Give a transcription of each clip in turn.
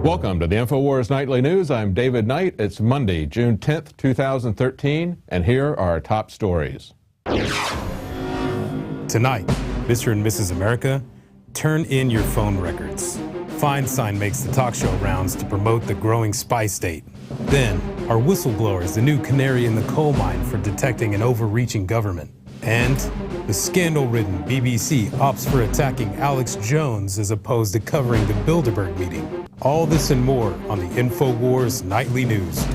Welcome to the Infowars Nightly News. I'm David Knight. It's Monday, June 10th, 2013, and here are our top stories. Tonight, Mr. and Mrs. America, turn in your phone records. Feinstein makes the talk show rounds to promote the growing spy state. Then, are whistleblowers the new canary in the coal mine for detecting an overreaching government? And the scandal-ridden BBC opts for attacking Alex Jones as opposed to covering the Bilderberg meeting. All this and more on the Infowars Nightly News.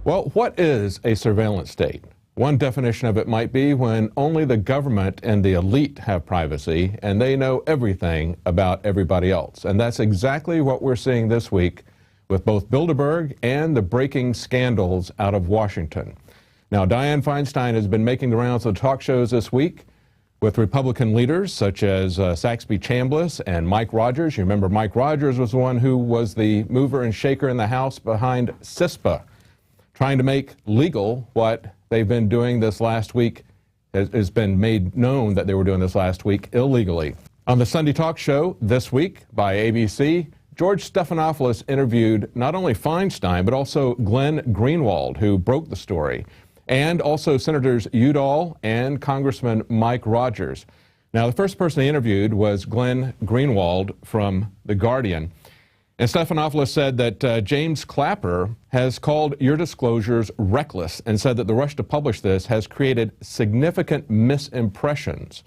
Well, what is a surveillance state? One definition of it might be when only the government and the elite have privacy and they know everything about everybody else. And that's exactly what we're seeing this week with both Bilderberg and the breaking scandals out of Washington. Now, Dianne Feinstein has been making the rounds of talk shows this week with Republican leaders such as Saxby Chambliss and Mike Rogers. You remember Mike Rogers was the one who was the mover and shaker in the House behind CISPA, trying to make legal what they've been doing this last week. Has been made known that they were doing this last week illegally. On the Sunday talk show this week by ABC, George Stephanopoulos interviewed not only Feinstein, but also Glenn Greenwald, who broke the story, and also Senators Udall and Congressman Mike Rogers. Now, the first person he interviewed was Glenn Greenwald from The Guardian. And Stephanopoulos said that James Clapper has called your disclosures reckless and said that the rush to publish this has created significant misimpressions.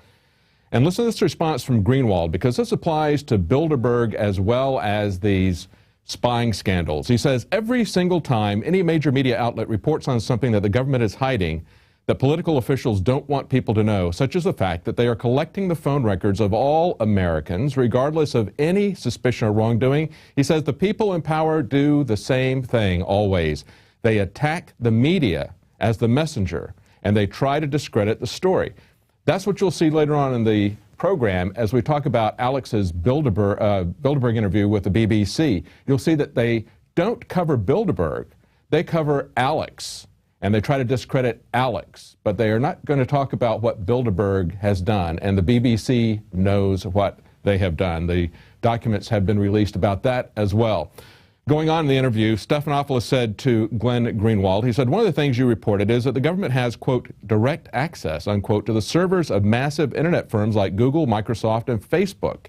And listen to this response from Greenwald, because this applies to Bilderberg as well as these spying scandals. He says, every single time any major media outlet reports on something that the government is hiding, that political officials don't want people to know, such as the fact that they are collecting the phone records of all Americans, regardless of any suspicion of wrongdoing, he says the people in power do the same thing always. They attack the media as the messenger, and they try to discredit the story. That's what you'll see later on in the program as we talk about Alex's Bilderberg interview with the BBC. You'll see that they don't cover Bilderberg, they cover Alex, and they try to discredit Alex, but they are not going to talk about what Bilderberg has done, and the BBC knows what they have done. The documents have been released about that as well. Going on in the interview, Stephanopoulos said to Glenn Greenwald, he said, one of the things you reported is that the government has, quote, direct access, unquote, to the servers of massive internet firms like Google, Microsoft, and Facebook.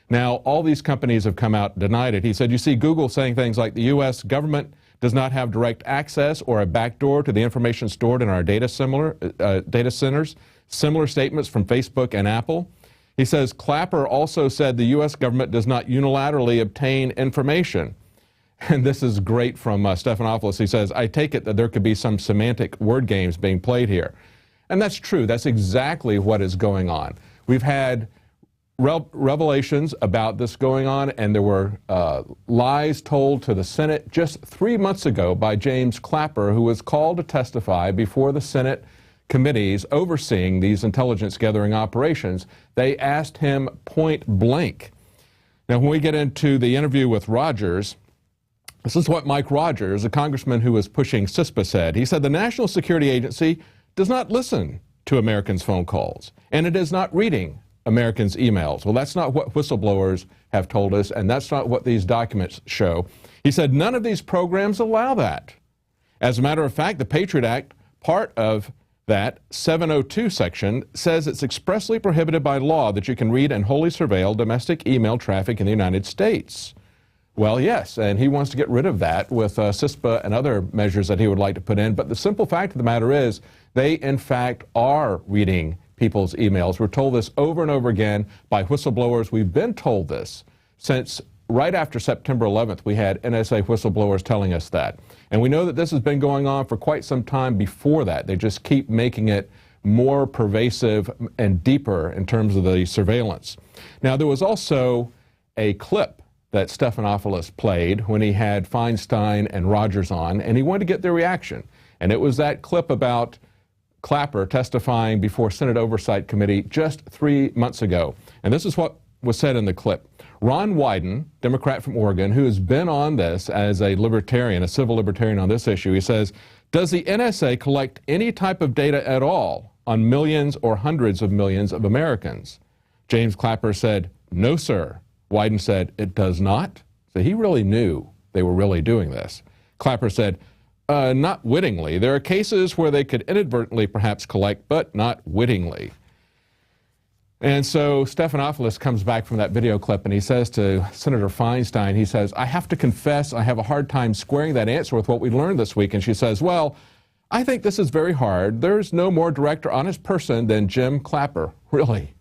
Now, all these companies have come out and denied it. He said, you see Google saying things like the U.S. government does not have direct access or a backdoor to the information stored in our data centers, similar statements from Facebook and Apple. He says, Clapper also said the U.S. government does not unilaterally obtain information. And this is great from Stephanopoulos. He says, I take it that there could be some semantic word games being played here. And that's true. That's exactly what is going on. We've had revelations about this going on, and there were lies told to the Senate just 3 months ago by James Clapper, who was called to testify before the Senate committees overseeing these intelligence gathering operations. They asked him point blank. Now, when we get into the interview with Rogers, this is what Mike Rogers, a congressman who was pushing CISPA, said. He said the National Security Agency does not listen to Americans' phone calls, and it is not reading Americans' emails. Well, that's not what whistleblowers have told us, and that's not what these documents show. He said none of these programs allow that. As a matter of fact, the Patriot Act, part of that 702 section, says it's expressly prohibited by law that you can read and wholly surveil domestic email traffic in the United States. Well, yes, and he wants to get rid of that with CISPA and other measures that he would like to put in. But the simple fact of the matter is they, in fact, are reading people's emails. We're told this over and over again by whistleblowers. We've been told this since right after September 11th. We had NSA whistleblowers telling us that. And we know that this has been going on for quite some time before that. They just keep making it more pervasive and deeper in terms of the surveillance. Now, there was also a clip that Stephanopoulos played when he had Feinstein and Rogers on, and he wanted to get their reaction. And it was that clip about Clapper testifying before Senate Oversight Committee just 3 months ago. And this is what was said in the clip. Ron Wyden, Democrat from Oregon, who has been on this as a libertarian, a civil libertarian on this issue, he says, does the NSA collect any type of data at all on millions or hundreds of millions of Americans? James Clapper said, "No, sir." Wyden said, "It does not." So he really knew they were really doing this. Clapper said, "Not wittingly. There are cases where they could inadvertently perhaps collect, but not wittingly." And so Stephanopoulos comes back from that video clip and he says to Senator Feinstein, he says, "I have to confess I have a hard time squaring that answer with what we learned this week." And she says, "Well, I think this is very hard. There's no more direct or honest person than Jim Clapper, really."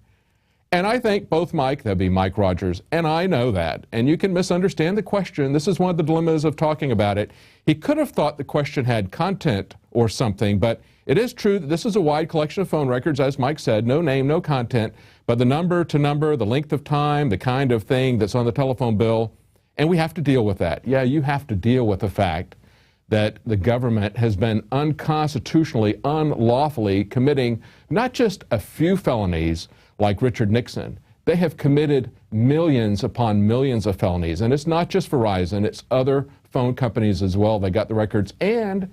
And I think both Mike, that'd be Mike Rogers, and I know that. And you can misunderstand the question. This is one of the dilemmas of talking about it. He could have thought the question had content or something, but it is true that this is a wide collection of phone records, as Mike said, no name, no content, but the number to number, the length of time, the kind of thing that's on the telephone bill, and we have to deal with that. Yeah, you have to deal with the fact that the government has been unconstitutionally, unlawfully committing not just a few felonies like Richard Nixon. They have committed millions upon millions of felonies, and it's not just Verizon, it's other phone companies as well. They got the records, and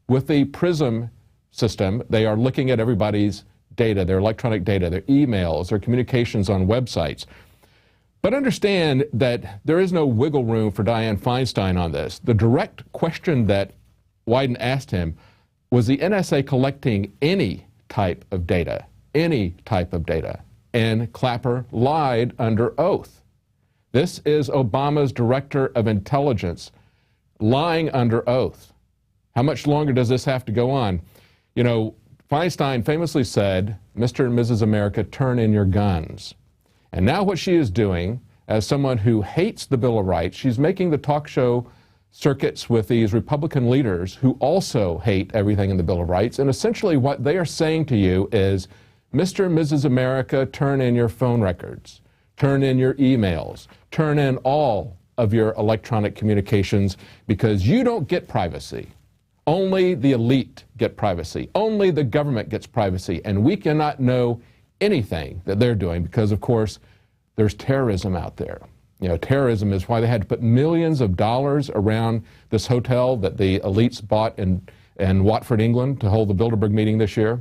with the PRISM system, they are looking at everybody's data, their electronic data, their emails, their communications on websites. But understand that there is no wiggle room for Dianne Feinstein on this. The direct question that Wyden asked him was the NSA collecting any type of data, any type of data. And Clapper lied under oath. This is Obama's director of intelligence lying under oath. How much longer does this have to go on? You know, Feinstein famously said, "Mr. and Mrs. America, turn in your guns." And now what she is doing, as someone who hates the Bill of Rights, she's making the talk show circuits with these Republican leaders who also hate everything in the Bill of Rights. And essentially what they are saying to you is, "Mr. and Mrs. America, turn in your phone records, turn in your emails, turn in all of your electronic communications because you don't get privacy. Only the elite get privacy. Only the government gets privacy, and we cannot know anything that they're doing because, of course, there's terrorism out there." You know, terrorism is why they had to put millions of dollars around this hotel that the elites bought in Watford, England, to hold the Bilderberg meeting this year.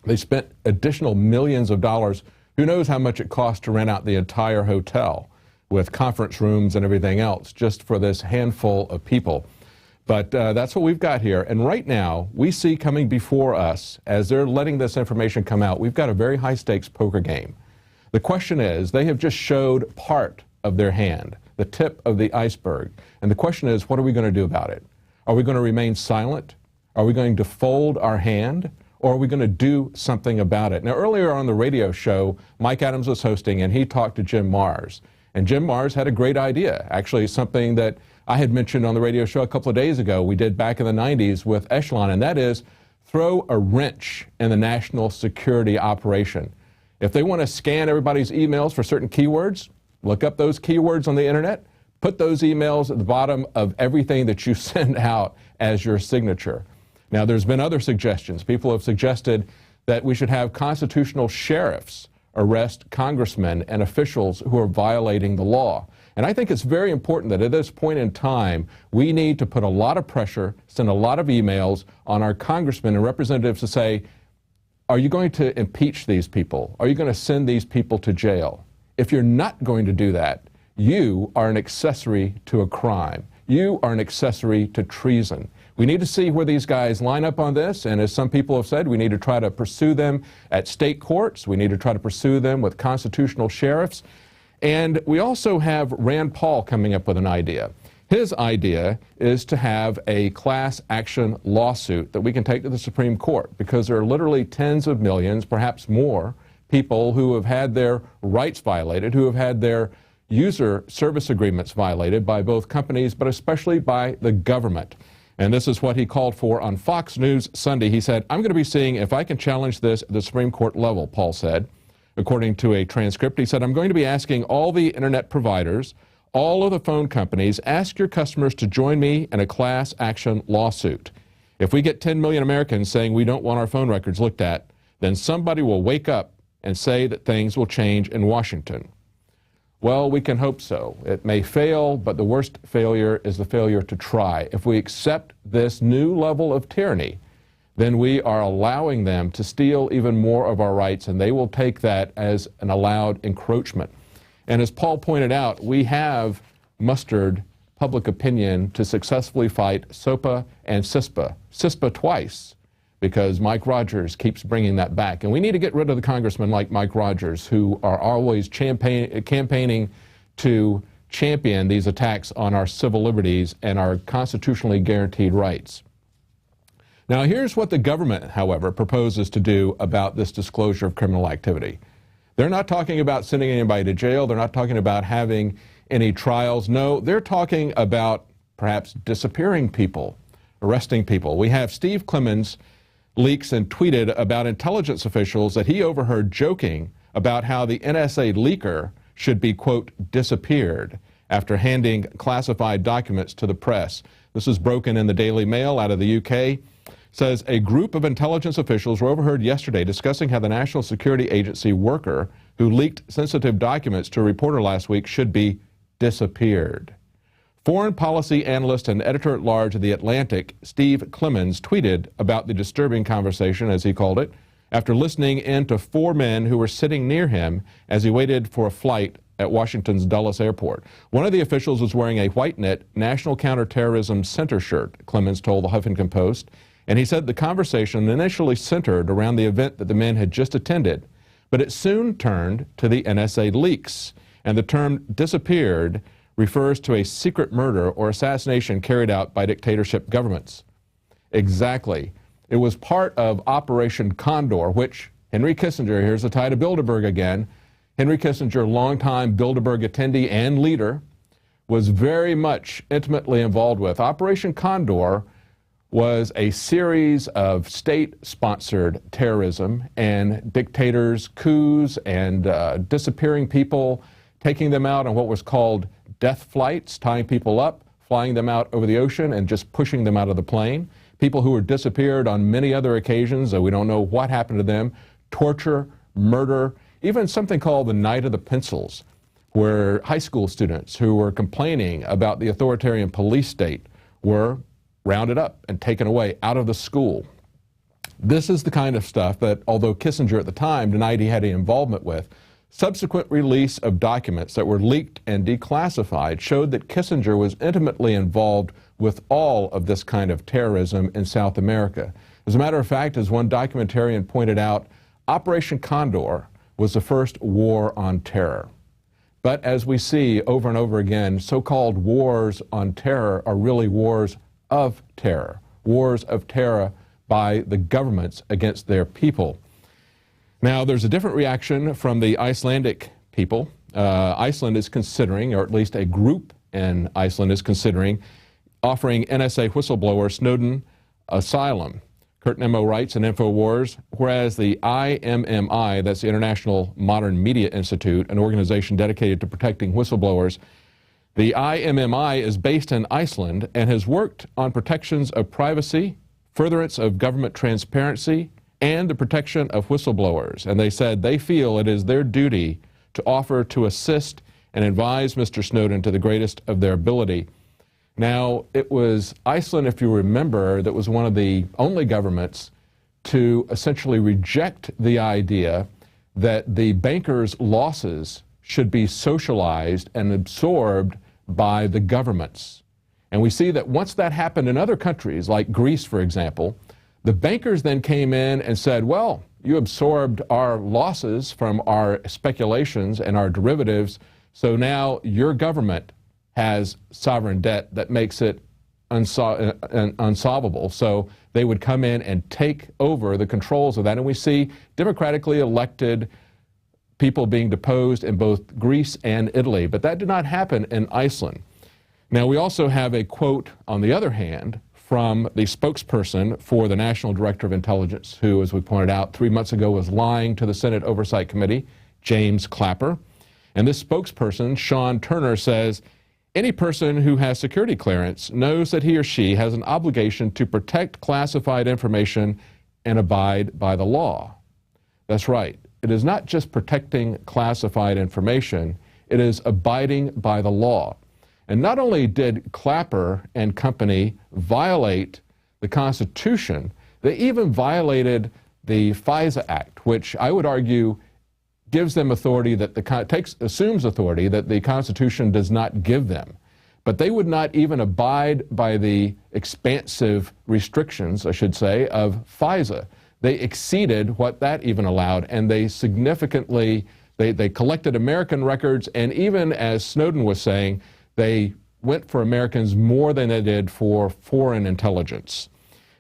They spent additional millions of dollars. Who knows how much it cost to rent out the entire hotel with conference rooms and everything else just for this handful of people. But that's what we've got here. And right now, we see coming before us, as they're letting this information come out, we've got a very high-stakes poker game. The question is, they have just showed part of their hand, the tip of the iceberg. And the question is, what are we going to do about it? Are we going to remain silent? Are we going to fold our hand? Or are we going to do something about it? Now, earlier on the radio show, Mike Adams was hosting, and he talked to Jim Marrs. And Jim Marrs had a great idea, actually something that I had mentioned on the radio show a couple of days ago we did back in the 90s with Echelon, and that is throw a wrench in the national security operation. If they want to scan everybody's emails for certain keywords, look up those keywords on the internet, put those emails at the bottom of everything that you send out as your signature. Now, there's been other suggestions. People have suggested that we should have constitutional sheriffs arrest congressmen and officials who are violating the law. And I think it's very important that at this point in time, we need to put a lot of pressure, send a lot of emails on our congressmen and representatives to say, are you going to impeach these people? Are you going to send these people to jail? If you're not going to do that, you are an accessory to a crime. You are an accessory to treason. We need to see where these guys line up on this, and as some people have said, we need to try to pursue them at state courts. We need to try to pursue them with constitutional sheriffs. And we also have Rand Paul coming up with an idea. His idea is to have a class action lawsuit that we can take to the Supreme Court, because there are literally tens of millions, perhaps more, people who have had their rights violated, who have had their user service agreements violated by both companies, but especially by the government. And this is what he called for on Fox News Sunday. He said, "I'm going to be seeing if I can challenge this at the Supreme Court level," Paul said. According to a transcript, he said, "I'm going to be asking all the internet providers, all of the phone companies, ask your customers to join me in a class action lawsuit. If we get 10 million Americans saying we don't want our phone records looked at, then somebody will wake up and say that things will change in Washington." Well, we can hope so. It may fail, but the worst failure is the failure to try. If we accept this new level of tyranny, then we are allowing them to steal even more of our rights, and they will take that as an allowed encroachment. And as Paul pointed out, we have mustered public opinion to successfully fight SOPA and CISPA. CISPA twice, because Mike Rogers keeps bringing that back. And we need to get rid of the congressmen like Mike Rogers, who are always campaigning to champion these attacks on our civil liberties and our constitutionally guaranteed rights. Now, here's what the government, however, proposes to do about this disclosure of criminal activity. They're not talking about sending anybody to jail. They're not talking about having any trials. No, they're talking about perhaps disappearing people, arresting people. We have Steve Clemons leaks and tweeted about intelligence officials that he overheard joking about how the NSA leaker should be, quote, disappeared after handing classified documents to the press. This is broken in the Daily Mail out of the UK. Says a group of intelligence officials were overheard yesterday discussing how the National Security Agency worker who leaked sensitive documents to a reporter last week should be disappeared. Foreign policy analyst and editor-at-large of The Atlantic, Steve Clemons, tweeted about the disturbing conversation, as he called it, after listening in to 4 men who were sitting near him as he waited for a flight at Washington's Dulles Airport. One of the officials was wearing a white-knit National Counterterrorism Center shirt, Clemons told the Huffington Post, and he said the conversation initially centered around the event that the men had just attended, but it soon turned to the NSA leaks, and the term disappeared refers to a secret murder or assassination carried out by dictatorship governments. Exactly. It was part of Operation Condor, which Henry Kissinger, here's the tie to Bilderberg again, Henry Kissinger, longtime Bilderberg attendee and leader, was very much intimately involved with. Operation Condor was a series of state-sponsored terrorism and dictators, coups, and disappearing people, taking them out on what was called death flights, tying people up, flying them out over the ocean, and just pushing them out of the plane. People who were disappeared on many other occasions, we don't know what happened to them, torture, murder, even something called the Night of the Pencils, where high school students who were complaining about the authoritarian police state were rounded up and taken away out of the school. This is the kind of stuff that, although Kissinger at the time denied he had any involvement with, subsequent release of documents that were leaked and declassified showed that Kissinger was intimately involved with all of this kind of terrorism in South America. As a matter of fact, as one documentarian pointed out, Operation Condor was the first war on terror. But as we see over and over again, so-called wars on terror are really wars of terror by the governments against their people. Now, there's a different reaction from the Icelandic people. Iceland is considering, or at least a group in Iceland is considering, offering NSA whistleblower Snowden asylum. Kurt Nemo writes in Infowars, whereas the IMMI, that's the International Modern Media Institute, an organization dedicated to protecting whistleblowers, the IMMI is based in Iceland and has worked on protections of privacy, furtherance of government transparency, and the protection of whistleblowers. And they said they feel it is their duty to offer to assist and advise Mr. Snowden to the greatest of their ability. Now, it was Iceland, if you remember, that was one of the only governments to essentially reject the idea that the bankers' losses should be socialized and absorbed by the governments. And we see that once that happened in other countries, like Greece, for example, the bankers then came in and said, well, you absorbed our losses from our speculations and our derivatives, so now your government has sovereign debt that makes it unsolvable. So they would come in and take over the controls of that. And we see democratically elected people being deposed in both Greece and Italy. But that did not happen in Iceland. Now, we also have a quote, on the other hand, from the spokesperson for the National Director of Intelligence, who, as we pointed out, 3 months ago was lying to the Senate Oversight Committee, James Clapper. And this spokesperson, Sean Turner, says, any person who has security clearance knows that he or she has an obligation to protect classified information and abide by the law. That's right. It is not just protecting classified information, it is abiding by the law. And not only did Clapper and company violate the Constitution, They even violated the FISA Act, which I would argue gives them authority that assumes authority that the Constitution does not give them. But they would not even abide by the expansive restrictions, I should say, of FISA. They exceeded what that even allowed, and they significantly, they collected American records, and even as Snowden was saying, they went for Americans more than they did for foreign intelligence.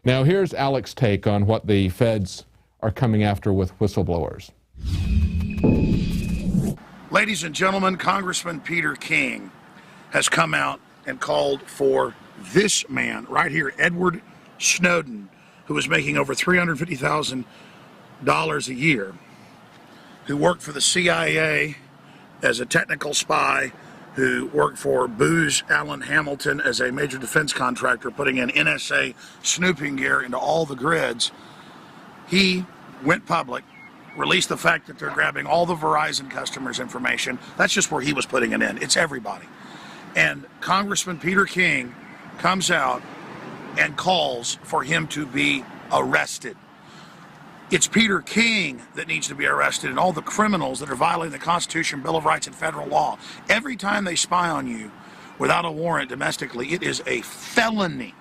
Now here's Alex's take on what the feds are coming after with whistleblowers. Ladies and gentlemen, Congressman Peter King has come out and called for this man right here, Edward Snowden, who was making over $350,000 a year, who worked for the CIA as a technical spy, who worked for Booz Allen Hamilton as a major defense contractor, putting in NSA snooping gear into all the grids. He went public, released the fact that they're grabbing all the Verizon customers' information. That's just where he was putting it in. It's everybody. And Congressman Peter King comes out and calls for him to be arrested. It's Peter King that needs to be arrested, and all the criminals that are violating the Constitution, Bill of Rights, and federal law. Every time they spy on you without a warrant domestically, it is a felony.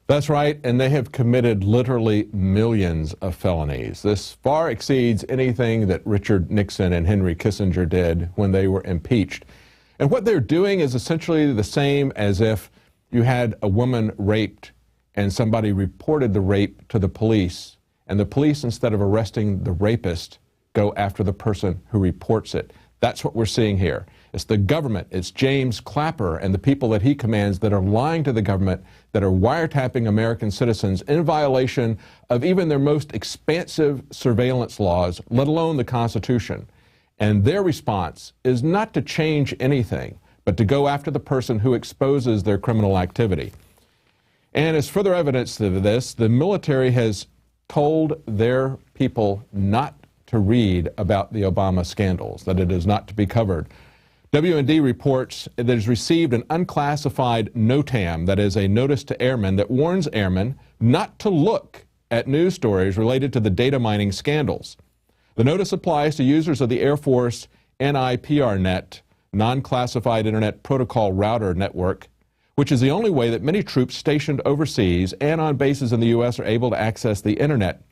That's right, and they have committed literally millions of felonies. This far exceeds anything that Richard Nixon and Henry Kissinger did when they were impeached. And what they're doing is essentially the same as if you had a woman raped and somebody reported the rape to the police, and the police, instead of arresting the rapist, go after the person who reports it. That's what we're seeing here. It's the government, it's James Clapper and the people that he commands that are lying to the government, that are wiretapping American citizens in violation of even their most expansive surveillance laws, let alone the Constitution. And their response is not to change anything, but to go after the person who exposes their criminal activity. And as further evidence of this, the military has told their people not to read about the Obama scandals, that it is not to be covered. WND reports that it has received an unclassified NOTAM, that is a notice to airmen, that warns airmen not to look at news stories related to the data mining scandals. The notice applies to users of the Air Force NIPRNet, Non-Classified Internet Protocol Router Network, which is the only way that many troops stationed overseas and on bases in the U.S. are able to access the Internet.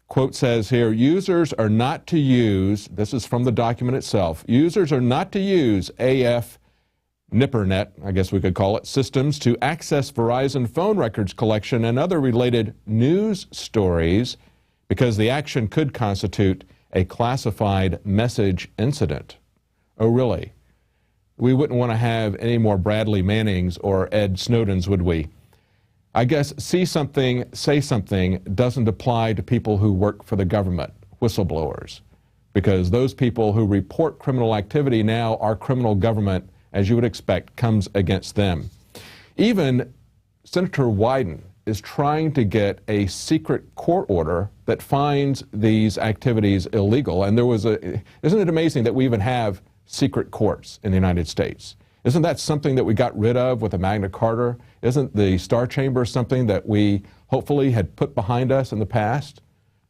Quote says here, users are not to use, this is from the document itself, users are not to use AF NIPRNet, I guess we could call it, systems to access Verizon phone records collection and other related news stories, because the action could constitute a classified message incident. Oh, really? We wouldn't want to have any more Bradley Mannings or Ed Snowdens, would we? I guess see something, say something doesn't apply to people who work for the government, whistleblowers, because those people who report criminal activity now, our criminal government, as you would expect, comes against them. Even Senator Wyden is trying to get a secret court order that finds these activities illegal. And there was isn't it amazing that we even have secret courts in the United States? Isn't that something that we got rid of with the Magna Carta? Isn't the Star Chamber something that we hopefully had put behind us in the past?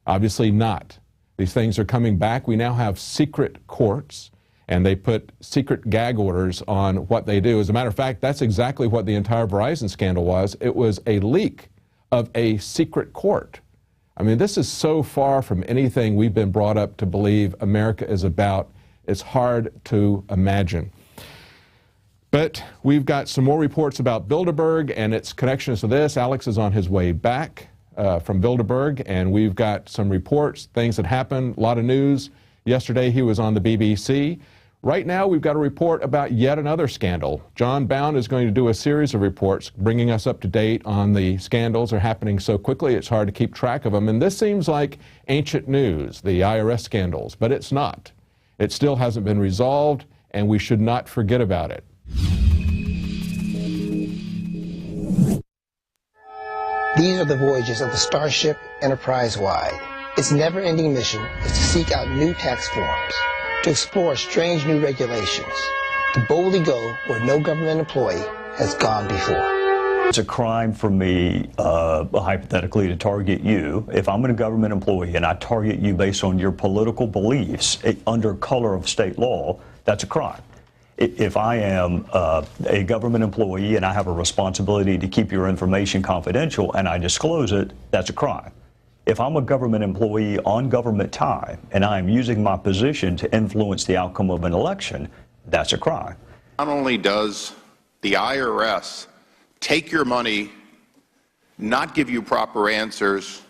Obviously not. These things are coming back. We now have secret courts, and they put secret gag orders on what they do. As a matter of fact, that's exactly what the entire Verizon scandal was. It was a leak of a secret court. I mean, this is so far from anything we've been brought up to believe America is about. It's hard to imagine. But we've got some more reports about Bilderberg and its connections to this. Alex is on his way back from Bilderberg, and we've got some reports, things that happened, a lot of news. Yesterday he was on the BBC. Right now we've got a report about yet another scandal. John Bound is going to do a series of reports bringing us up to date on the scandals that are happening so quickly it's hard to keep track of them. And this seems like ancient news, the IRS scandals, but it's not. It still hasn't been resolved, and we should not forget about it. These are the voyages of the Starship Enterprise-wide. Its never-ending mission is to seek out new tax forms, to explore strange new regulations, to boldly go where no government employee has gone before. It's a crime for me, hypothetically, to target you. If I'm a government employee and I target you based on your political beliefs under color of state law, that's a crime. If I am a government employee and I have a responsibility to keep your information confidential and I disclose it, that's a crime. If I'm a government employee on government time and I am using my position to influence the outcome of an election, that's a crime. Not only does the IRS take your money, not give you proper answers,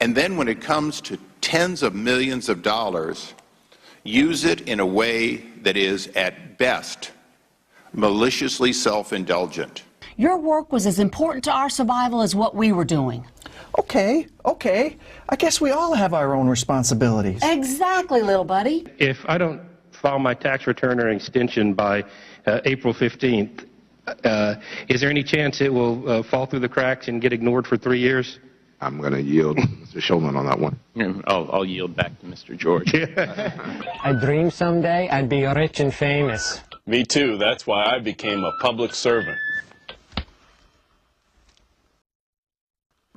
and then when it comes to tens of millions of dollars, use it in a way that is, at best, maliciously self-indulgent. Your work was as important to our survival as what we were doing. Okay. I guess we all have our own responsibilities. Exactly, little buddy. If I don't file my tax return or extension by April 15th, is there any chance it will fall through the cracks and get ignored for 3 years? I'm going to yield to Mr. Shulman on that one. I'll yield back to Mr. George. I dream someday I'd be rich and famous. Me too. That's why I became a public servant.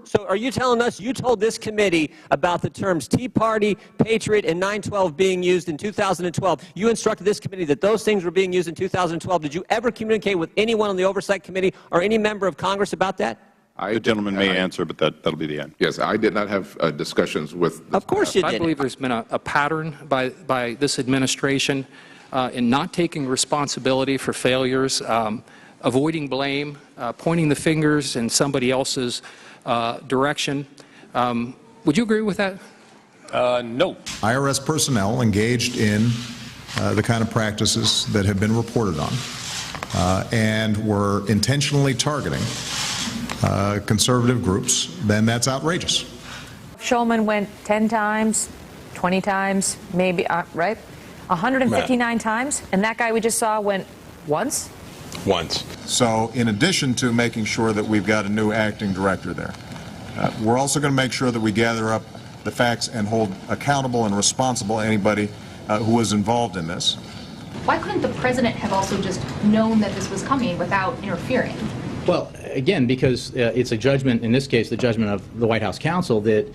So are you telling us you told this committee about the terms Tea Party, Patriot, and 9/12 being used in 2012? You instructed this committee that those things were being used in 2012. Did you ever communicate with anyone on the Oversight Committee or any member of Congress about that? The gentleman may answer, but that'll be the end. Yes, I did not have discussions with... Of course you did. I believe there's been a pattern by this administration in not taking responsibility for failures, avoiding blame, pointing the fingers in somebody else's direction. Would you agree with that? No. IRS personnel engaged in the kind of practices that have been reported on and were intentionally targeting conservative groups, then that's outrageous. Shulman went 10 times, 20 times, maybe, right? 159 times, and that guy we just saw went once? Once. So in addition to making sure that we've got a new acting director there, we're also going to make sure that we gather up the facts and hold accountable and responsible anybody who was involved in this. Why couldn't the president have also just known that this was coming without interfering? Well, again, because it's a judgment, in this case, the judgment of the White House counsel, that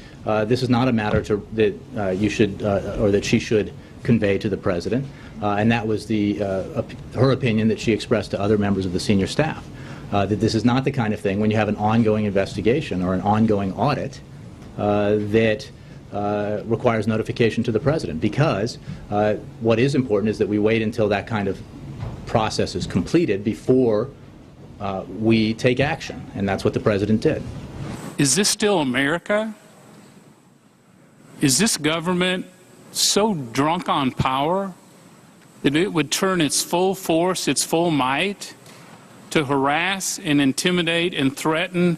this is not a matter that you should or that she should convey to the president, and that was her opinion that she expressed to other members of the senior staff, that this is not the kind of thing when you have an ongoing investigation or an ongoing audit that requires notification to the president, because what is important is that we wait until that kind of process is completed before we take action, and that's what the president did. Is this still America? Is this government so drunk on power that it would turn its full force, its full might, to harass and intimidate and threaten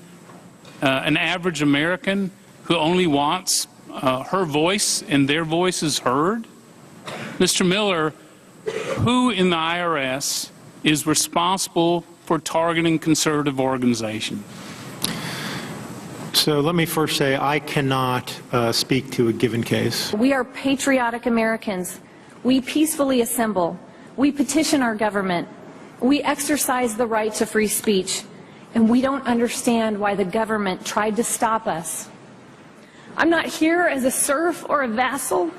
an average American who only wants her voice and their voices heard? Mr. Miller, who in the IRS is responsible for targeting conservative organizations? So let me first say I cannot speak to a given case. We are patriotic Americans. We peacefully assemble. We petition our government. We exercise the right to free speech. And we don't understand why the government tried to stop us. I'm not here as a serf or a vassal.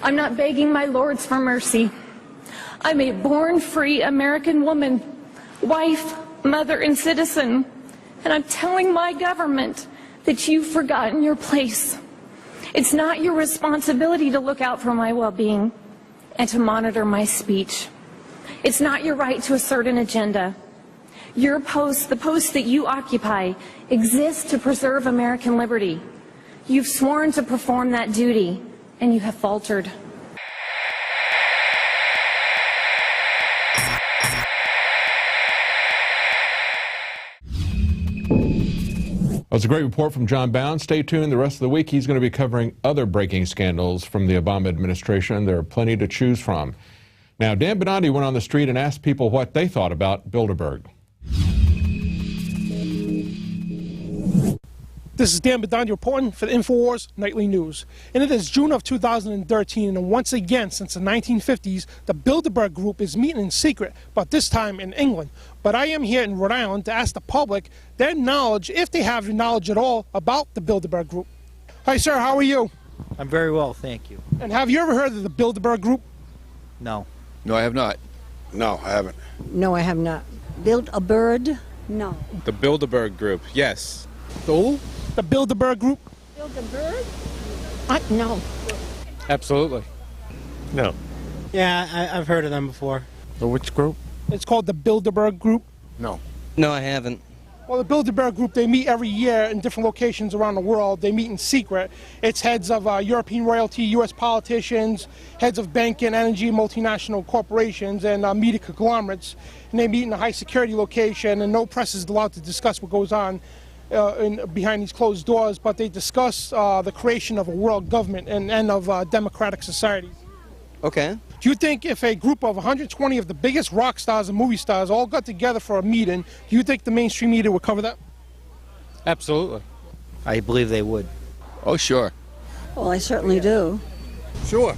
I'm not begging my lords for mercy. I'm a born free American woman, wife, mother, and citizen. And I'm telling my government that you've forgotten your place. It's not your responsibility to look out for my well-being and to monitor my speech. It's not your right to assert an agenda. Your post, the post that you occupy, exists to preserve American liberty. You've sworn to perform that duty, and you have faltered. That's a great report from John Bound. Stay tuned the rest of the week. He's going to be covering other breaking scandals from the Obama administration. There are plenty to choose from. Now, Dan Benandi went on the street and asked people what they thought about Bilderberg. This is Dan Bedandi reporting for the Infowars Nightly News. And it is June of 2013, and once again, since the 1950s, the Bilderberg Group is meeting in secret, but this time in England. But I am here in Rhode Island to ask the public their knowledge, if they have knowledge at all, about the Bilderberg Group. Hi, sir, how are you? I'm very well, thank you. And have you ever heard of the Bilderberg Group? No. No, I have not. No, I haven't. No, I have not. Build a bird? No. The Bilderberg Group, yes. Who? The Bilderberg Group? Build a bird? No. Absolutely. No. Yeah, I've heard of them before. Which group? It's called the Bilderberg Group. No. No, I haven't. Well, the Bilderberg Group, they meet every year in different locations around the world. They meet in secret. It's heads of European royalty, U.S. politicians, heads of banking, energy, multinational corporations, and media conglomerates. And they meet in a high-security location, and no press is allowed to discuss what goes on behind these closed doors, but they discuss the creation of a world government and of democratic societies. Okay. Do you think if a group of 120 of the biggest rock stars and movie stars all got together for a meeting, do you think the mainstream media would cover that? Absolutely. I believe they would. Oh, sure. Well, I certainly do. Sure.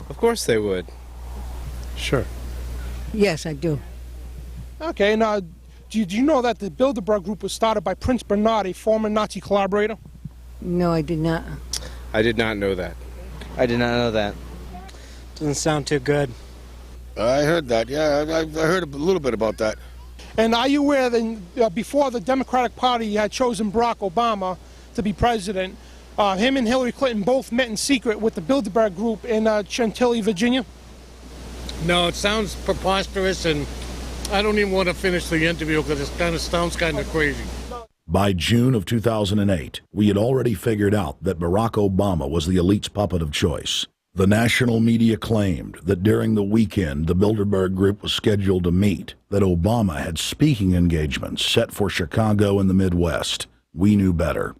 Of course they would. Sure. Yes, I do. Okay, now, do you know that the Bilderberg Group was started by Prince Bernard, a former Nazi collaborator? No, I did not. I did not know that. I did not know that. Doesn't sound too good. I heard that, yeah. I heard a little bit about that. And are you aware that before the Democratic Party had chosen Barack Obama to be president, him and Hillary Clinton both met in secret with the Bilderberg Group in Chantilly, Virginia? No, it sounds preposterous, and I don't even want to finish the interview because it sounds kind of crazy. By June of 2008, we had already figured out that Barack Obama was the elite's puppet of choice. The national media claimed that during the weekend the Bilderberg Group was scheduled to meet, that Obama had speaking engagements set for Chicago and the Midwest. We knew better.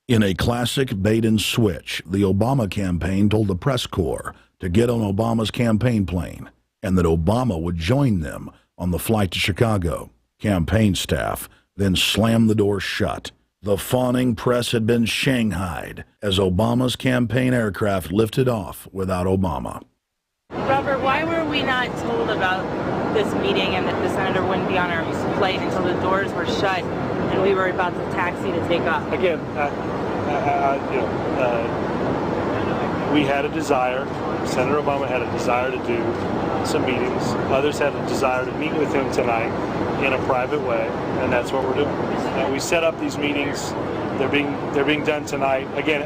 In a classic bait-and-switch, the Obama campaign told the press corps to get on Obama's campaign plane, and that Obama would join them on the flight to Chicago. Campaign staff then slammed the door shut. The fawning press had been shanghaied as Obama's campaign aircraft lifted off without Obama. Robert, why were we not told about this meeting and that the senator wouldn't be on our flight until the doors were shut and we were about to taxi to take off? Again, we had a desire, Senator Obama had a desire to do some meetings. Others had a desire to meet with him tonight in a private way, and that's what we're doing. We set up these meetings. They're being done tonight. Again,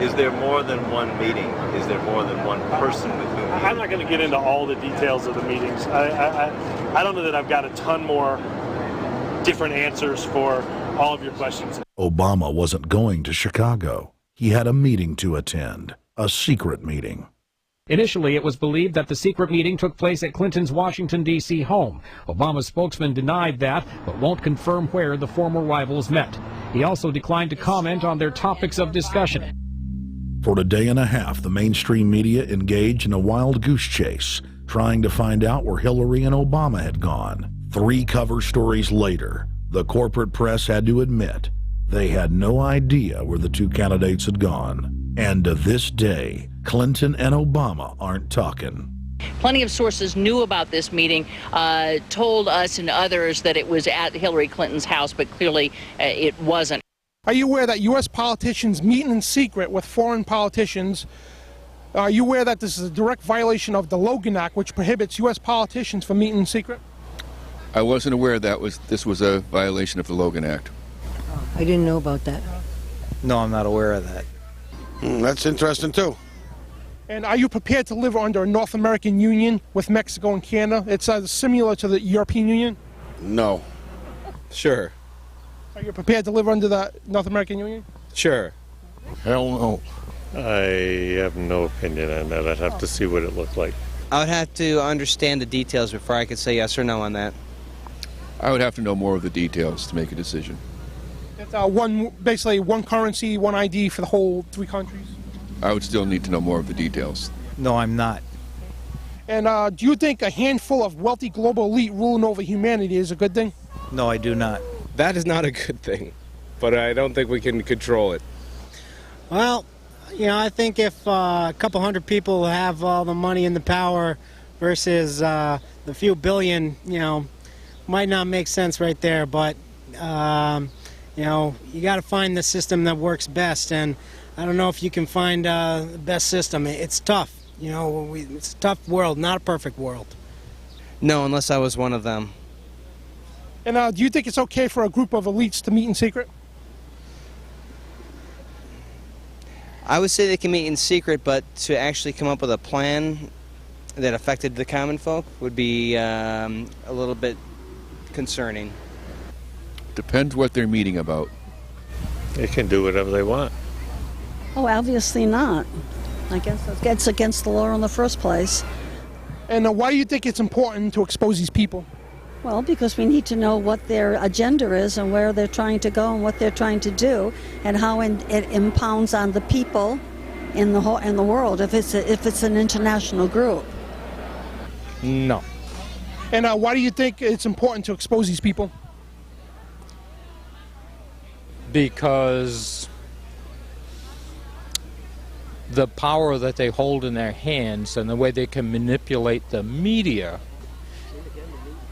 Is there more than one meeting? Is there more than one person with whom? I'm not going to get into all the details of the meetings. I don't know that I've got a ton more different answers for all of your questions. Obama wasn't going to Chicago. He had a meeting to attend, a secret meeting. Initially, it was believed that the secret meeting took place at Clinton's Washington, D.C. home. Obama's spokesman denied that, but won't confirm where the former rivals met. He also declined to comment on their topics of discussion. For a day and a half, the mainstream media engaged in a wild goose chase, trying to find out where Hillary and Obama had gone. 3 cover stories later, the corporate press had to admit they had no idea where the 2 candidates had gone. And to this day, Clinton and Obama aren't talking. Plenty of sources knew about this meeting, told us and others that it was at Hillary Clinton's house, but clearly it wasn't. Are you aware that U.S. politicians meet in secret with foreign politicians? Are you aware that this is a direct violation of the Logan Act, which prohibits U.S. politicians from meeting in secret? I wasn't aware this was a violation of the Logan Act. I didn't know about that. No, I'm not aware of that. That's interesting, too. And are you prepared to live under a North American Union with Mexico and Canada? It's similar to the European Union? No. Sure. Are you prepared to live under the North American Union? Sure. Hell no. I have no opinion on that. I'd have to see what it looked like. I would have to understand the details before I could say yes or no on that. I would have to know more of the details to make a decision. It's basically one currency, one ID for the whole 3 countries? I would still need to know more of the details. No, I'm not. And do you think a handful of wealthy global elite ruling over humanity is a good thing? No, I do not. That is not a good thing, but I don't think we can control it. Well, you know, I think if a couple hundred people have all the money and the power versus the few billion, you know, might not make sense right there, but you know, you got to find the system that works best, and I don't know if you can find the best system. It's tough, you know, it's a tough world, not a perfect world. No, unless I was one of them. And do you think it's okay for a group of elites to meet in secret? I would say they can meet in secret, but to actually come up with a plan that affected the common folk would be a little bit concerning. Depends what they're meeting about. They can do whatever they want. Oh, obviously not. I guess that's against the law in the first place. And why do you think it's important to expose these people? Well, because we need to know what their agenda is and where they're trying to go and what they're trying to do, and how it impounds on the people in the world if it's an international group. No. And why do you think it's important to expose these people? Because the power that they hold in their hands and the way they can manipulate the media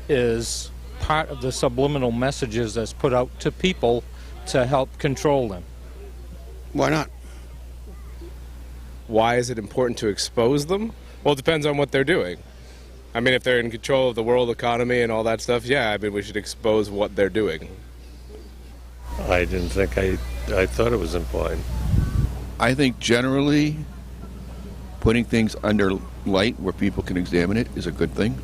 is part of the subliminal messages that's put out to people to help control them. Why not? Why is it important to expose them? Well, it depends on what they're doing. I mean, if they're in control of the world economy and all that stuff, yeah, I mean, we should expose what they're doing. I didn't think I thought it was important. I think generally putting things under light where people can examine it is a good thing.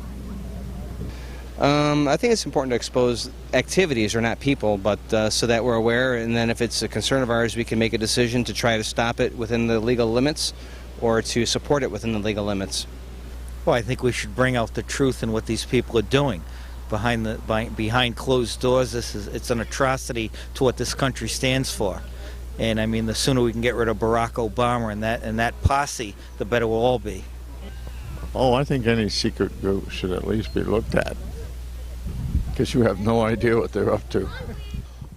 I think it's important to expose activities, or not people, but so that we're aware, and then if it's a concern of ours, we can make a decision to try to stop it within the legal limits or to support it within the legal limits. Well, I think we should bring out the truth in what these people are doing. Behind closed doors, it's an atrocity to what this country stands for. And I mean, the sooner we can get rid of Barack Obama and that posse, the better we'll all be. Oh, I think any secret group should at least be looked at, because you have no idea what they're up to.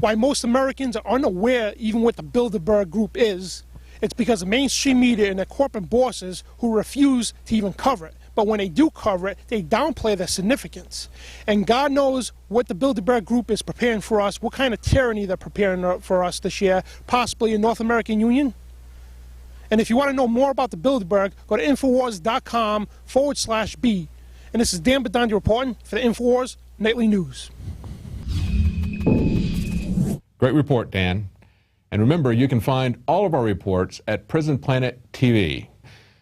Why most Americans are unaware even what the Bilderberg group is, it's because of mainstream media and their corporate bosses who refuse to even cover it. But when they do cover it, they downplay their significance. And God knows what the Bilderberg group is preparing for us, what kind of tyranny they're preparing for us this year, possibly in North American Union. And if you want to know more about the Bilderberg, go to Infowars.com/B. And this is Dan Badandi reporting for the Infowars Nightly News. Great report, Dan. And remember, you can find all of our reports at Prison Planet TV.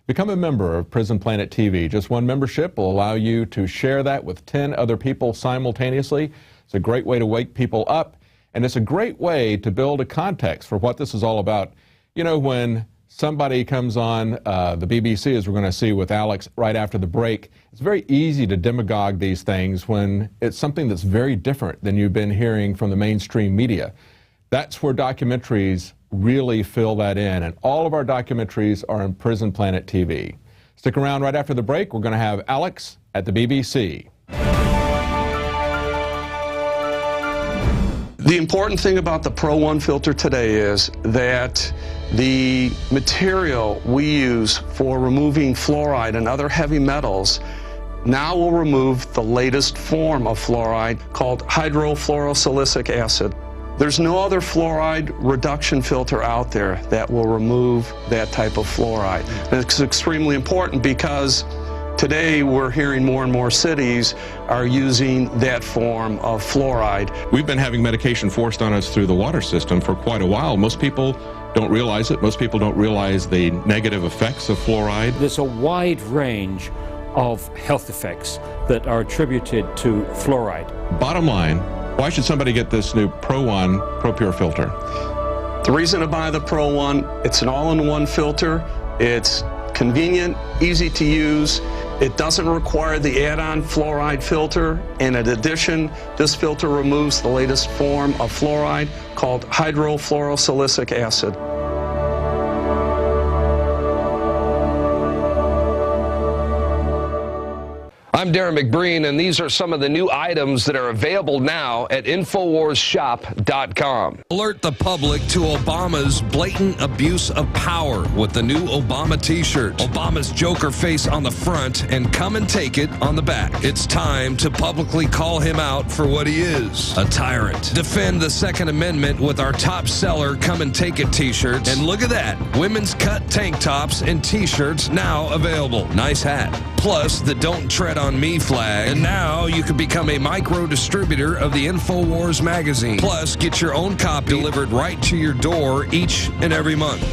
Become a member of Prison Planet TV. Just one membership will allow you to share that with 10 other people simultaneously. It's a great way to wake people up, and it's a great way to build a context for what this is all about. You know, when somebody comes on the BBC, as we're going to see with Alex right after the break, it's very easy to demagogue these things when it's something that's very different than you've been hearing from the mainstream media. That's where documentaries really fill that in, and all of our documentaries are on Prison Planet TV. Stick around. Right after the break, we're going to have Alex at the BBC. The important thing about the Pro 1 filter today is that the material we use for removing fluoride and other heavy metals now will remove the latest form of fluoride called hydrofluorosilicic acid. There's no other fluoride reduction filter out there that will remove that type of fluoride. And it's extremely important because today we're hearing more and more cities are using that form of fluoride. We've been having medication forced on us through the water system for quite a while. Most people don't realize it. Most people don't realize the negative effects of fluoride. There's a wide range of health effects that are attributed to fluoride. Bottom line, why should somebody get this new Pro 1 Pro Pure filter? The reason to buy the Pro 1, it's an all-in-one filter. It's convenient, easy to use. It doesn't require the add-on fluoride filter. And in addition, this filter removes the latest form of fluoride called hydrofluorosilicic acid. I'm Darren McBreen, and these are some of the new items that are available now at InfoWarsShop.com. Alert the public to Obama's blatant abuse of power with the new Obama t-shirt. Obama's Joker face on the front and come and take it on the back. It's time to publicly call him out for what he is, a tyrant. Defend the Second Amendment with our top seller Come and Take It t-shirts. And look at that, women's cut tank tops and t-shirts now available. Nice hat. Plus the Don't Tread on Me flag. And now you can become a micro distributor of the Infowars magazine. Plus get your own copy delivered right to your door each and every month.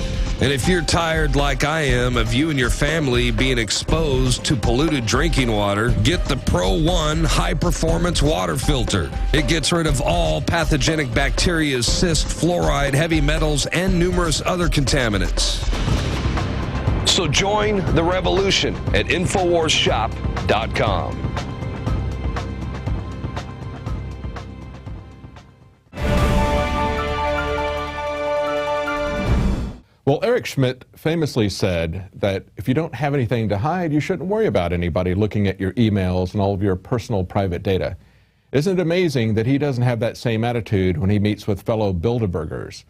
And if you're tired like I am of you and your family being exposed to polluted drinking water, get the Pro One high performance water filter. It gets rid of all pathogenic bacteria, cyst, fluoride, heavy metals, and numerous other contaminants. So join the revolution at InfoWarsShop.com. Well, Eric Schmidt famously said that if you don't have anything to hide, you shouldn't worry about anybody looking at your emails and all of your personal private data. Isn't it amazing that he doesn't have that same attitude when he meets with fellow Bilderbergers?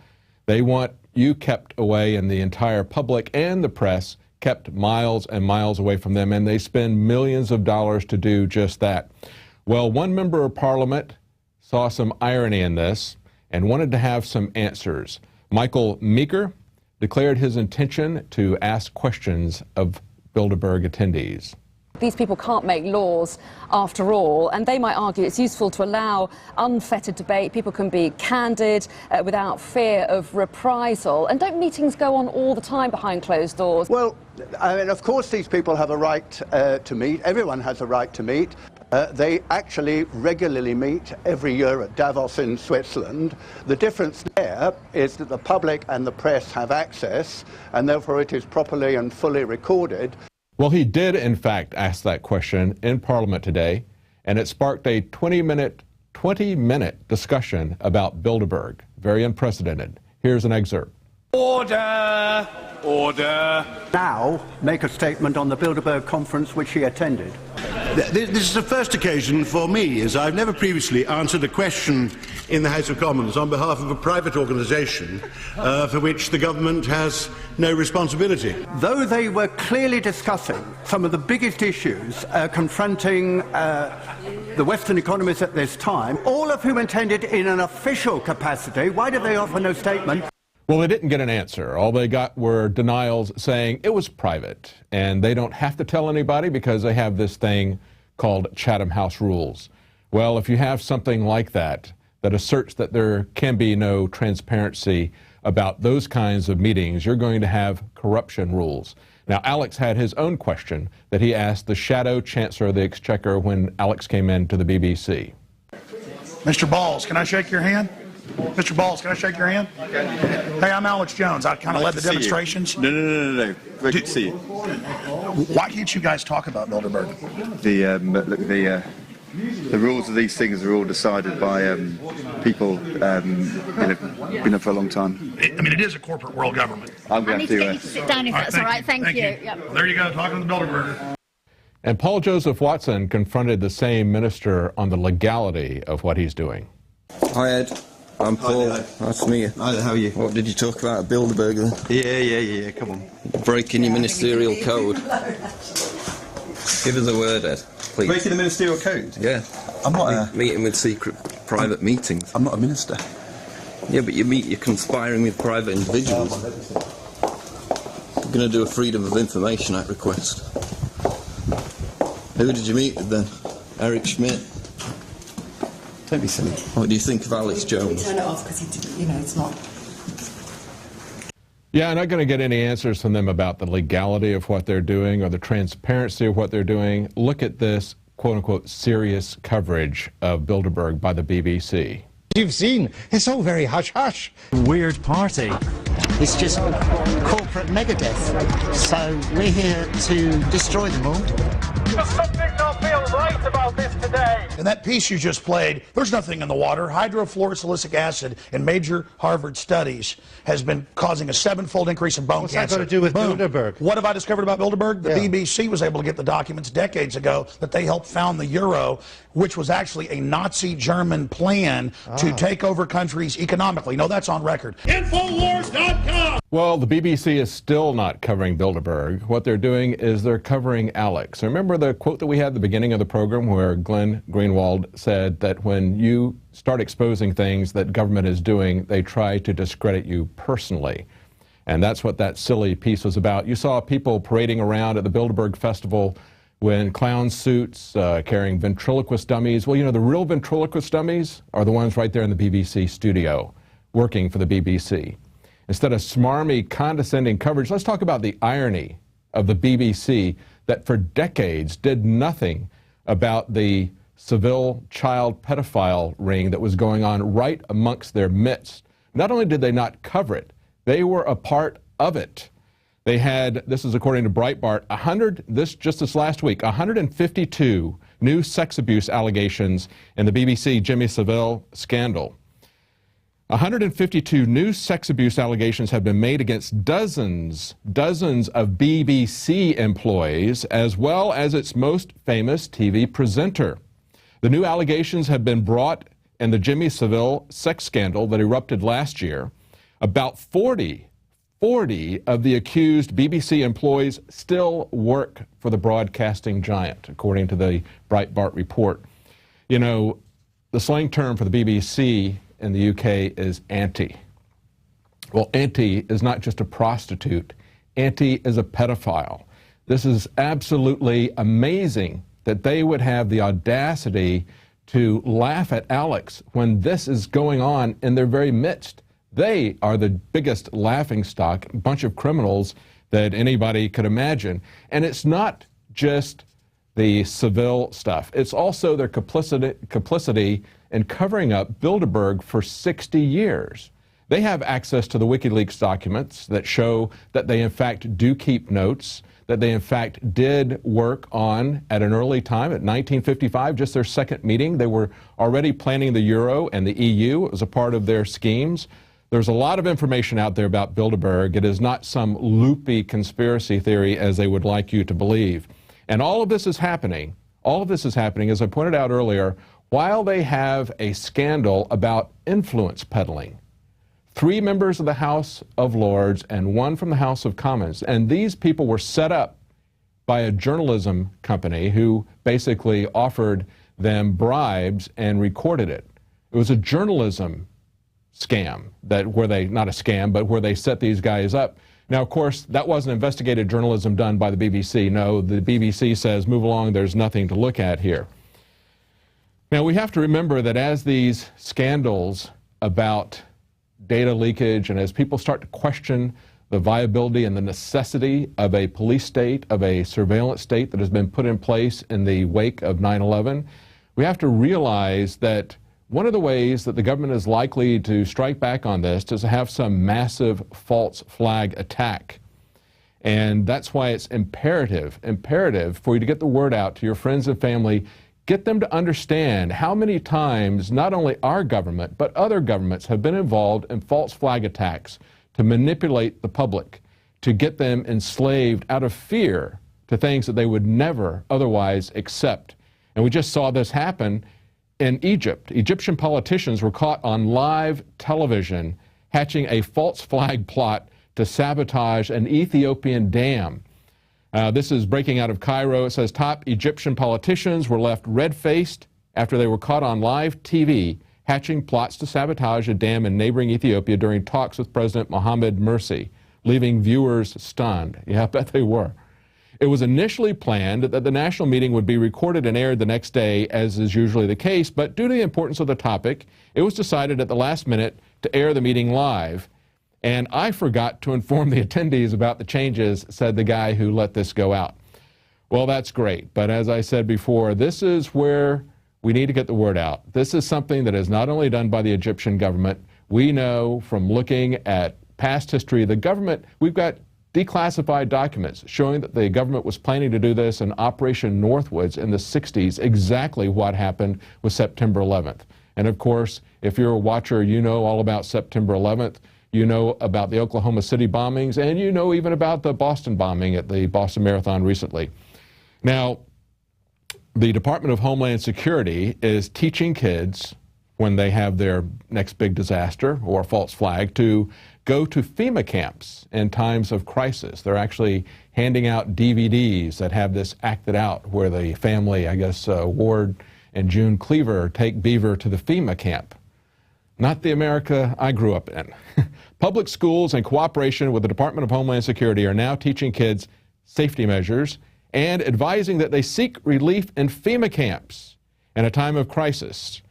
They want you kept away, and the entire public and the press kept miles and miles away from them, and they spend millions of dollars to do just that. Well, one member of Parliament saw some irony in this and wanted to have some answers. Michael Meeker declared his intention to ask questions of Bilderberg attendees. These people can't make laws after all, and they might argue it's useful to allow unfettered debate. People can be candid without fear of reprisal. And don't meetings go on all the time behind closed doors? Well, I mean, of course these people have a right to meet. Everyone has a right to meet. They actually regularly meet every year at Davos in Switzerland. The difference there is that the public and the press have access, and therefore it is properly and fully recorded. Well, he did, in fact, ask that question in Parliament today, and it sparked a 20-minute discussion about Bilderberg. Very unprecedented. Here's an excerpt. Order! Order! Now, make a statement on the Bilderberg conference which he attended. This is the first occasion for me, as I've never previously answered a question in the House of Commons on behalf of a private organisation for which the government has no responsibility. Though they were clearly discussing some of the biggest issues confronting the Western economies at this time, all of whom attended in an official capacity, why did they offer no statement? Well, they didn't get an answer. All they got were denials saying it was private, and they don't have to tell anybody because they have this thing called Chatham House rules. Well, if you have something like that asserts that there can be no transparency about those kinds of meetings, you're going to have corruption rules. Now, Alex had his own question that he asked the Shadow Chancellor of the Exchequer when Alex came in to the BBC. Mr. Balls, can I shake your hand? Mr. Balls, can I shake your hand? Hey, I'm Alex Jones. I kind of led the demonstrations. No. Great to see you. Why can't you guys talk about Bilderberg? The rules of these things are all decided by people been there for a long time. I mean, it is a corporate world government. I'm going to get you to sit down if that's all right. Thank you. Yep. There you go, talking to the Bilderberger. And Paul Joseph Watson confronted the same minister on the legality of what he's doing. Hi, Ed. I'm Paul. Nice to meet you. Hi, how are you? What did you talk about at Bilderberg then? Yeah. Come on. Breaking your ministerial code. Give us a word, Ed, please. Breaking the ministerial code? Yeah. I'm not meeting with secret private meetings. I'm not a minister. Yeah, but you're conspiring with private individuals. You're going to do a Freedom of Information Act request. Who did you meet with then? Eric Schmidt? Don't be silly. What do you think of Alex Jones? Turn it off because it's not. Yeah, I'm not going to get any answers from them about the legality of what they're doing or the transparency of what they're doing. Look at this, quote-unquote, serious coverage of Bilderberg by the BBC. You've seen, it's all very hush-hush. Weird party. It's just corporate megadeth. So we're here to destroy them all. Some things don't feel right. about this today. In that piece you just played, there's nothing in the water. Hydrofluorosilicic acid in major Harvard studies has been causing a 7-fold increase in bone What's cancer. that got to do with Boom. Bilderberg? What have I discovered about Bilderberg? The Yeah. BBC was able to get the documents decades ago that they helped found the euro, which was actually a Nazi German plan to take over countries economically. No, that's on record. Infowars.com! Well, the BBC is still not covering Bilderberg. What they're doing is they're covering Alex. Remember the quote that we had at the beginning of the program where Glenn Greenwald said that when you start exposing things that government is doing, they try to discredit you personally. And that's what that silly piece was about. You saw people parading around at the Bilderberg Festival in clown suits, carrying ventriloquist dummies. Well, you know, the real ventriloquist dummies are the ones right there in the BBC studio, working for the BBC. Instead of smarmy, condescending coverage, let's talk about the irony of the BBC that for decades did nothing about the Seville child pedophile ring that was going on right amongst their midst. Not only did they not cover it, they were a part of it. They had, this is according to Breitbart, just this last week, 152 new sex abuse allegations in the BBC Jimmy Savile scandal. 152 new sex abuse allegations have been made against dozens of BBC employees, as well as its most famous TV presenter. The new allegations have been brought in the Jimmy Savile sex scandal that erupted last year. About 40 of the accused BBC employees still work for the broadcasting giant, according to the Breitbart report. You know, the slang term for the BBC in the UK is auntie. Well, auntie is not just a prostitute. Auntie is a pedophile. This is absolutely amazing that they would have the audacity to laugh at Alex when this is going on in their very midst. They are the biggest laughingstock, bunch of criminals that anybody could imagine. And it's not just the Seville stuff. It's also their complicity in covering up Bilderberg for 60 years. They have access to the WikiLeaks documents that show that they in fact do keep notes, that they in fact did work on at an early time, at 1955, just their second meeting. They were already planning the euro and the EU. It was a part of their schemes. There's a lot of information out there about Bilderberg. It is not some loopy conspiracy theory as they would like you to believe. And all of this is happening, as I pointed out earlier, while they have a scandal about influence peddling. 3 members of the House of Lords and 1 from the House of Commons. And these people were set up by a journalism company who basically offered them bribes and recorded it. It was a journalism scam, not a scam, but where they set these guys up. Now, of course, that wasn't investigative journalism done by the BBC. No, the BBC says, move along, there's nothing to look at here. Now, we have to remember that as these scandals about data leakage and as people start to question the viability and the necessity of a police state, of a surveillance state that has been put in place in the wake of 9/11, we have to realize that one of the ways that the government is likely to strike back on this is to have some massive false flag attack. And that's why it's imperative for you to get the word out to your friends and family. Get them to understand how many times not only our government, but other governments have been involved in false flag attacks to manipulate the public, to get them enslaved out of fear to things that they would never otherwise accept. And we just saw this happen in Egypt. Egyptian politicians were caught on live television hatching a false flag plot to sabotage an Ethiopian dam. This is breaking out of Cairo. It says top Egyptian politicians were left red-faced after they were caught on live TV hatching plots to sabotage a dam in neighboring Ethiopia during talks with President Mohamed Morsi, leaving viewers stunned. Yeah, I bet they were. It was initially planned that the national meeting would be recorded and aired the next day, as is usually the case, but due to the importance of the topic, it was decided at the last minute to air the meeting live. And I forgot to inform the attendees about the changes, said the guy who let this go out. Well, that's great, but as I said before, this is where we need to get the word out. This is something that is not only done by the Egyptian government. We know from looking at past history, the government, we've got declassified documents showing that the government was planning to do this in Operation Northwoods in the 60s, exactly what happened with September 11th. And of course, if you're a watcher, you know all about September 11th. You know about the Oklahoma City bombings, and you know even about the Boston bombing at the Boston Marathon recently. Now, the Department of Homeland Security is teaching kids when they have their next big disaster or false flag to go to FEMA camps in times of crisis. They're actually handing out DVDs that have this acted out where the family, I guess Ward and June Cleaver, take Beaver to the FEMA camp. Not the America I grew up in. Public schools, in cooperation with the Department of Homeland Security, are now teaching kids safety measures and advising that they seek relief in FEMA camps in a time of crisis.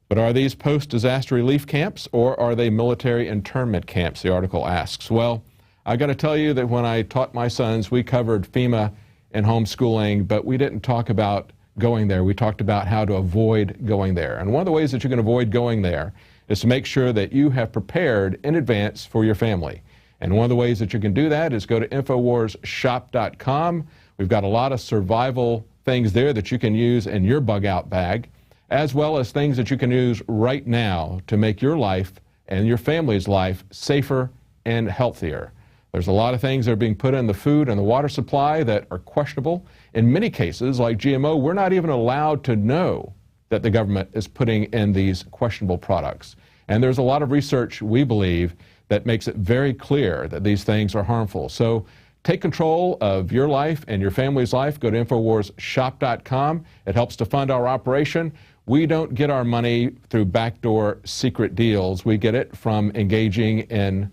But are these post-disaster relief camps, or are they military internment camps, the article asks. Well, I got to tell you that when I taught my sons, we covered FEMA and homeschooling, but we didn't talk about going there. We talked about how to avoid going there. And one of the ways that you can avoid going there is to make sure that you have prepared in advance for your family. And one of the ways that you can do that is go to InfowarsShop.com. We've got a lot of survival things there that you can use in your bug-out bag, as well as things that you can use right now to make your life and your family's life safer and healthier. There's a lot of things that are being put in the food and the water supply that are questionable. In many cases, like GMO, we're not even allowed to know that the government is putting in these questionable products. And there's a lot of research, we believe, that makes it very clear that these things are harmful. So take control of your life and your family's life. Go to InfowarsShop.com. It helps to fund our operation. We don't get our money through backdoor secret deals. We get it from engaging in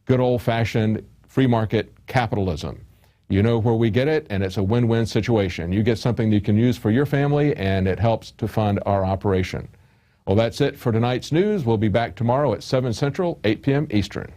good old-fashioned free market capitalism. You know where we get it, and it's a win-win situation. You get something that you can use for your family, and it helps to fund our operation. Well, that's it for tonight's news. We'll be back tomorrow at 7 Central, 8 p.m. Eastern.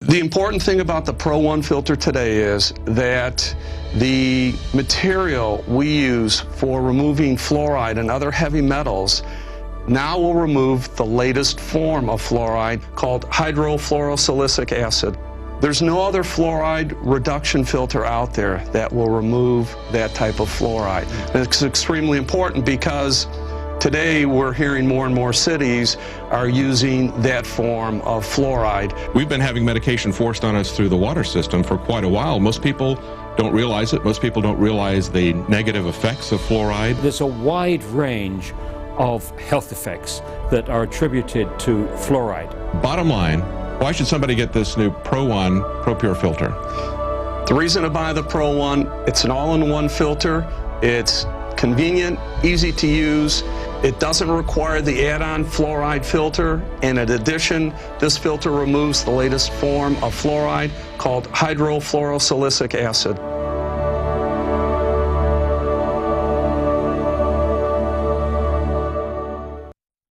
The important thing about the Pro One filter today is that the material we use for removing fluoride and other heavy metals now will remove the latest form of fluoride called hydrofluorosilicic acid. There's no other fluoride reduction filter out there that will remove that type of fluoride. And it's extremely important because today we're hearing more and more cities are using that form of fluoride. We've been having medication forced on us through the water system for quite a while. Most people don't realize it. Most people don't realize the negative effects of fluoride. There's a wide range of health effects that are attributed to fluoride. Bottom line, why should somebody get this new Pro One ProPure filter? The reason to buy the Pro One, it's an all-in-one filter. It's convenient, easy to use. It doesn't require the add-on fluoride filter, and in addition, this filter removes the latest form of fluoride called hydrofluorosilicic acid.